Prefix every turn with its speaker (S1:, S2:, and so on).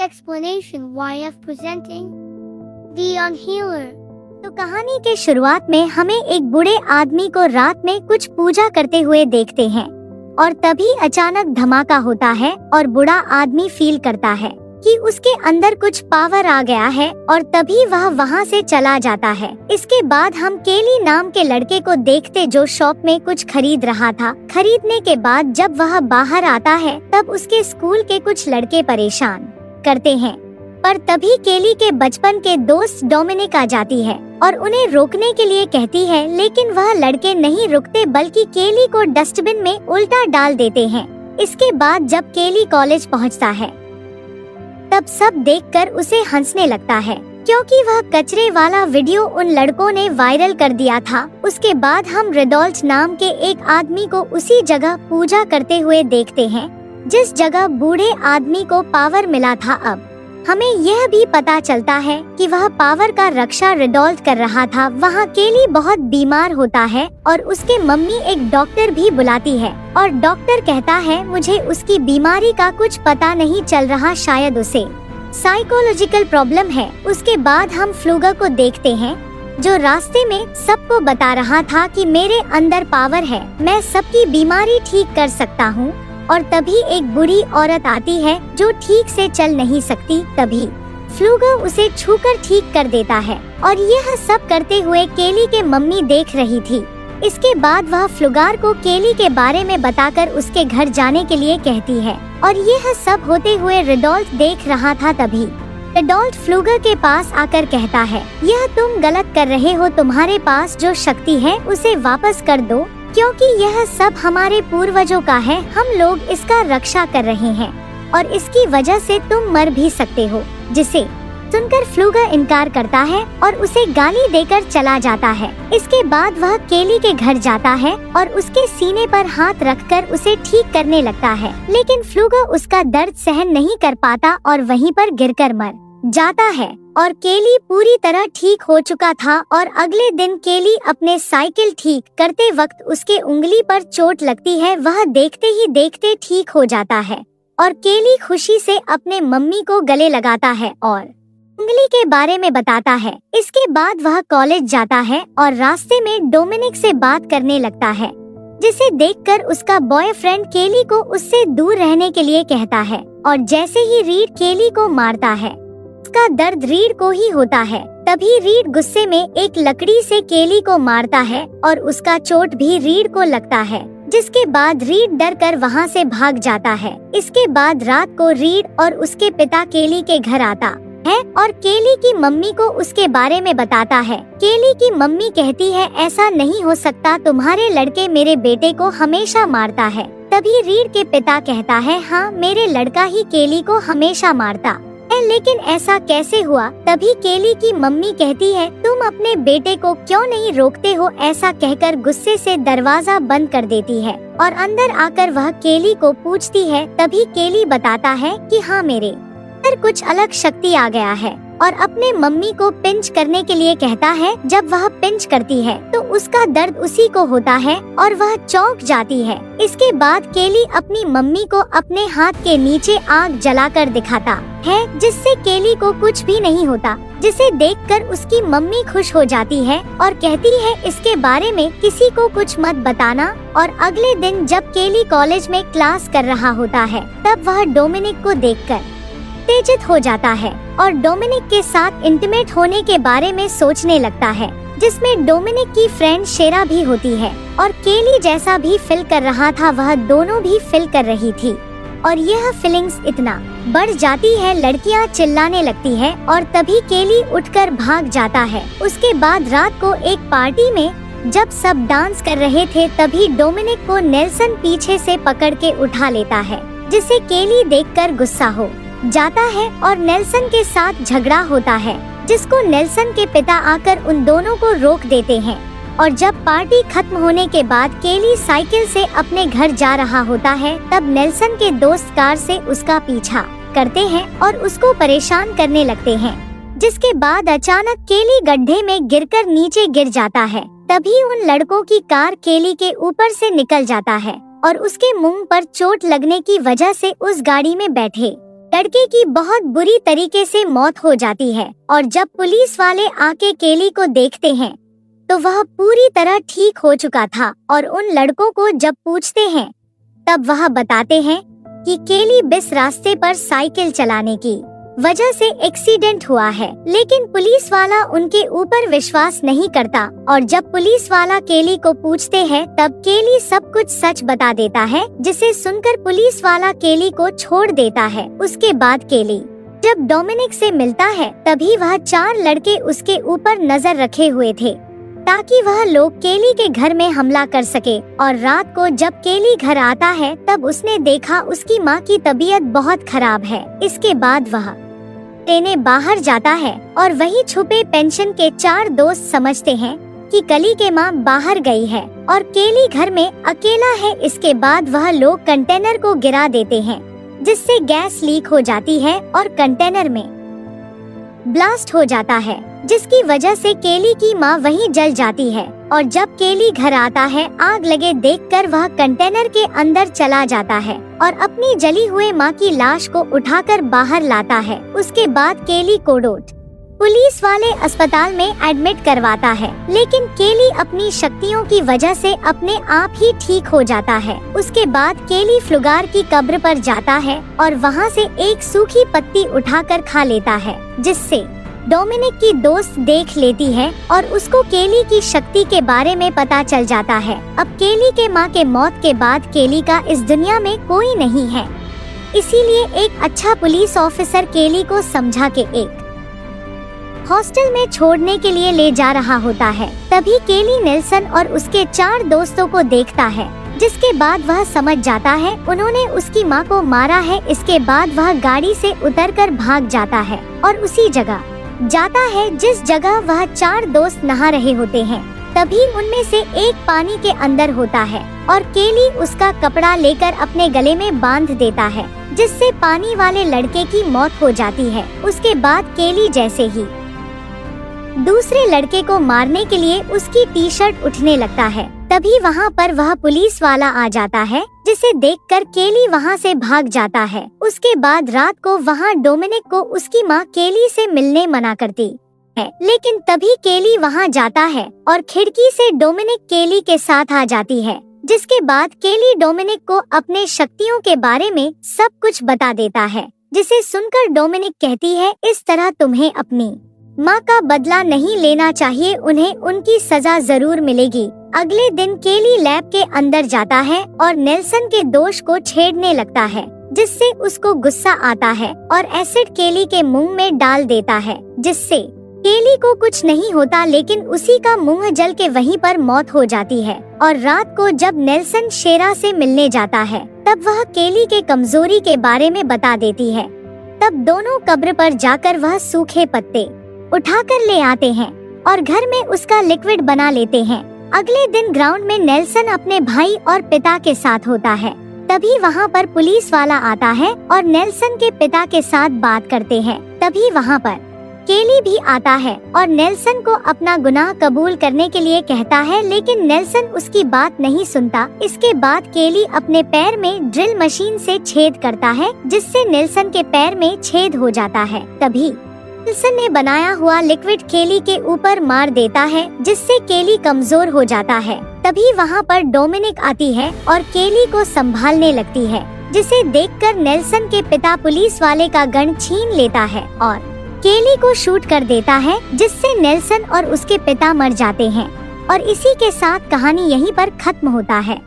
S1: explanation why of presenting the unhealer.
S2: तो कहानी के शुरुआत में हमें एक बूढ़े आदमी को रात में कुछ पूजा करते हुए देखते हैं और तभी अचानक धमाका होता है और बूढ़ा आदमी फील करता है कि उसके अंदर कुछ पावर आ गया है और तभी वह वहाँ से चला जाता है। इसके बाद हम केली नाम के लड़के को देखते जो शॉप में कुछ खरीद रहा था। खरीदने के बाद जब वह बाहर आता है तब उसके स्कूल के कुछ लड़के परेशान करते हैं, पर तभी केली के बचपन के दोस्त डोमिनिक आ जाती है और उन्हें रोकने के लिए कहती है, लेकिन वह लड़के नहीं रुकते बल्कि केली को डस्टबिन में उल्टा डाल देते हैं। इसके बाद जब केली कॉलेज पहुंचता है तब सब देखकर उसे हंसने लगता है क्योंकि वह कचरे वाला वीडियो उन लड़कों ने वायरल कर दिया था। उसके बाद हम रेडोल्ट नाम के एक आदमी को उसी जगह पूजा करते हुए देखते हैं जिस जगह बूढ़े आदमी को पावर मिला था। अब हमें यह भी पता चलता है कि वह पावर का रक्षा रेडोल्ट कर रहा था। वहाँ केली बहुत बीमार होता है और उसके मम्मी एक डॉक्टर भी बुलाती है और डॉक्टर कहता है मुझे उसकी बीमारी का कुछ पता नहीं चल रहा, शायद उसे साइकोलॉजिकल प्रॉब्लम है। उसके बाद हम फ्लूगर को देखते हैं जो रास्ते में सबको बता रहा था कि मेरे अंदर पावर है, मैं सबकी बीमारी ठीक कर सकता हूँ। और तभी एक बुरी औरत आती है जो ठीक से चल नहीं सकती। तभी फ्लूगर उसे छूकर ठीक कर देता है और यह सब करते हुए केली के मम्मी देख रही थी। इसके बाद वह फ्लूगर को केली के बारे में बताकर उसके घर जाने के लिए कहती है और यह सब होते हुए रेडोल्ट देख रहा था। तभी रेडोल्ट फ्लूगर के पास आकर कहता है, यह तुम गलत कर रहे हो, तुम्हारे पास जो शक्ति है उसे वापस कर दो क्योंकि यह सब हमारे पूर्वजों का है। हम लोग इसका रक्षा कर रहे हैं और इसकी वजह से तुम मर भी सकते हो। जिसे सुनकर फ्लूगर इनकार करता है और उसे गाली देकर चला जाता है। इसके बाद वह केली के घर जाता है और उसके सीने पर हाथ रखकर उसे ठीक करने लगता है, लेकिन फ्लूगर उसका दर्द सहन नहीं कर पाता और वहीं पर गिरकर मर जाता है और केली पूरी तरह ठीक हो चुका था। और अगले दिन केली अपने साइकिल ठीक करते वक्त उसके उंगली पर चोट लगती है। वह देखते ही देखते ठीक हो जाता है और केली खुशी से अपने मम्मी को गले लगाता है और उंगली के बारे में बताता है। इसके बाद वह कॉलेज जाता है और रास्ते में डोमिनिक से बात करने लगता है, जिसे देखकर उसका बॉयफ्रेंड केली को उससे दूर रहने के लिए कहता है। और जैसे ही रीड केली को मारता है उसका दर्द रीड को ही होता है। तभी रीड गुस्से में एक लकड़ी से केली को मारता है और उसका चोट भी रीड को लगता है, जिसके बाद रीड डर कर वहाँ से भाग जाता है। इसके बाद रात को रीड और उसके पिता केली के घर आता है और केली की मम्मी को उसके बारे में बताता है। केली की मम्मी कहती है, ऐसा नहीं हो सकता, तुम्हारे लड़के मेरे बेटे को हमेशा मारता है। तभी रीड के पिता कहता है, हाँ मेरे लड़का ही केली को हमेशा मारता है, लेकिन ऐसा कैसे हुआ। तभी केली की मम्मी कहती है, तुम अपने बेटे को क्यों नहीं रोकते हो। ऐसा कहकर गुस्से से दरवाजा बंद कर देती है और अंदर आकर वह केली को पूछती है। तभी केली बताता है कि हाँ मेरे अंदर कुछ अलग शक्ति आ गया है और अपने मम्मी को पिंच करने के लिए कहता है। जब वह पिंच करती है तो उसका दर्द उसी को होता है और वह चौंक जाती है। इसके बाद केली अपनी मम्मी को अपने हाथ के नीचे आग जलाकर दिखाता है, जिससे केली को कुछ भी नहीं होता, जिसे देखकर उसकी मम्मी खुश हो जाती है और कहती है इसके बारे में किसी को कुछ मत बताना। और अगले दिन जब केली कॉलेज में क्लास कर रहा होता है तब वह डोमिनिक को देखकर उत्तेजित हो जाता है और डोमिनिक के साथ इंटीमेट होने के बारे में सोचने लगता है, जिसमें डोमिनिक की फ्रेंड शेरा भी होती है और केली जैसा भी फील कर रहा था वह दोनों भी फील कर रही थी। और यह फीलिंग्स इतना बढ़ जाती है, लड़कियां चिल्लाने लगती है और तभी केली उठकर भाग जाता है। उसके बाद रात को एक पार्टी में जब सब डांस कर रहे थे तभी डोमिनिक को नेल्सन पीछे से पकड़ के उठा लेता है, जिसे केली देखकर गुस्सा हो जाता है और नेल्सन के साथ झगड़ा होता है, जिसको नेल्सन के पिता आकर उन दोनों को रोक देते हैं। और जब पार्टी खत्म होने के बाद केली साइकिल से अपने घर जा रहा होता है तब नेल्सन के दोस्त कार से उसका पीछा करते हैं और उसको परेशान करने लगते हैं, जिसके बाद अचानक केली गड्ढे में गिरकर नीचे गिर जाता है। तभी उन लड़कों की कार केली के ऊपर से निकल जाता है और उसके मुंह पर चोट लगने की वजह से उस गाड़ी में बैठे लड़के की बहुत बुरी तरीके से मौत हो जाती है और जब पुलिस वाले आके केली को देखते हैं तो वह पूरी तरह ठीक हो चुका था और उन लड़कों को जब पूछते हैं तब वह बताते हैं कि केली बिस रास्ते पर साइकिल चलाने की वजह से एक्सीडेंट हुआ है, लेकिन पुलिस वाला उनके ऊपर विश्वास नहीं करता और जब पुलिस वाला केली को पूछते हैं तब केली सब कुछ सच बता देता है, जिसे सुनकर पुलिस वाला केली को छोड़ देता है। उसके बाद केली जब डोमिनिक से मिलता है तभी वह 4 लड़के उसके ऊपर नजर रखे हुए थे ताकि वह लोग केली के घर में हमला कर सके। और रात को जब केली घर आता है तब उसने देखा उसकी माँ की तबीयत बहुत खराब है। इसके बाद वह लेने बाहर जाता है और वही छुपे पेंशन के 4 दोस्त समझते हैं कि कली के माँ बाहर गई है और केली घर में अकेला है। इसके बाद वह लोग कंटेनर को गिरा देते हैं जिससे गैस लीक हो जाती है और कंटेनर में ब्लास्ट हो जाता है, जिसकी वजह से केली की माँ वहीं जल जाती है। और जब केली घर आता है आग लगे देखकर वह कंटेनर के अंदर चला जाता है और अपनी जली हुए माँ की लाश को उठाकर बाहर लाता है। उसके बाद केली को पुलिस वाले अस्पताल में एडमिट करवाता है, लेकिन केली अपनी शक्तियों की वजह से अपने आप ही ठीक हो जाता है। उसके बाद केली फ्लुगार की कब्र पर जाता है और वहाँ से एक सूखी पत्ती उठाकर खा लेता है, जिससे डोमिनिक की दोस्त देख लेती है और उसको केली की शक्ति के बारे में पता चल जाता है। अब केली के माँ के मौत के बाद केली का इस दुनिया में कोई नहीं है, इसीलिए एक अच्छा पुलिस ऑफिसर केली को समझा के एक हॉस्टल में छोड़ने के लिए ले जा रहा होता है। तभी केली नेल्सन और उसके 4 दोस्तों को देखता है, जिसके बाद वह समझ जाता है उन्होंने उसकी माँ को मारा है। इसके बाद वह गाड़ी से उतरकर भाग जाता है और उसी जगह जाता है जिस जगह वह 4 दोस्त नहा रहे होते हैं। तभी उनमें से एक पानी के अंदर होता है और केली उसका कपड़ा लेकर अपने गले में बांध देता है, जिससे पानी वाले लड़के की मौत हो जाती है। उसके बाद केली जैसे ही दूसरे लड़के को मारने के लिए उसकी टी-शर्ट उठने लगता है, तभी वहाँ पर वह पुलिस वाला आ जाता है, जिसे देखकर केली वहाँ से भाग जाता है। उसके बाद रात को वहाँ डोमिनिक को उसकी माँ केली से मिलने मना करती है, लेकिन तभी केली वहाँ जाता है और खिड़की से डोमिनिक केली के साथ आ जाती है। जिसके बाद केली डोमिनिक को अपने शक्तियों के बारे में सब कुछ बता देता है, जिसे सुनकर डोमिनिक कहती है इस तरह तुम्हें अपनी माँ का बदला नहीं लेना चाहिए, उन्हें उनकी सजा जरूर मिलेगी। अगले दिन केली लैब के अंदर जाता है और नेल्सन के दोष को छेड़ने लगता है, जिससे उसको गुस्सा आता है और एसिड केली के मुंह में डाल देता है, जिससे केली को कुछ नहीं होता, लेकिन उसी का मुंह जल के वहीं पर मौत हो जाती है। और रात को जब नेल्सन शेरा से मिलने जाता है तब वह केली के कमजोरी के बारे में बता देती है। तब दोनों कब्र पर जाकर वह सूखे पत्ते उठाकर ले आते हैं और घर में उसका लिक्विड बना लेते हैं। अगले दिन ग्राउंड में नेल्सन अपने भाई और पिता के साथ होता है। तभी वहाँ पर पुलिस वाला आता है और नेल्सन के पिता के साथ बात करते हैं। तभी वहाँ पर केली भी आता है और नेल्सन को अपना गुनाह कबूल करने के लिए कहता है, लेकिन नेल्सन उसकी बात नहीं सुनता। इसके बाद केली अपने पैर में ड्रिल मशीन से छेद करता है, जिससे नेल्सन के पैर में छेद हो जाता है। तभी नेल्सन ने बनाया हुआ लिक्विड केली के ऊपर मार देता है, जिससे केली कमजोर हो जाता है। तभी वहाँ पर डोमिनिक आती है और केली को संभालने लगती है, जिसे देखकर नेल्सन के पिता पुलिस वाले का गन छीन लेता है और केली को शूट कर देता है, जिससे नेल्सन और उसके पिता मर जाते हैं। और इसी के साथ कहानी यहीं पर खत्म होता है।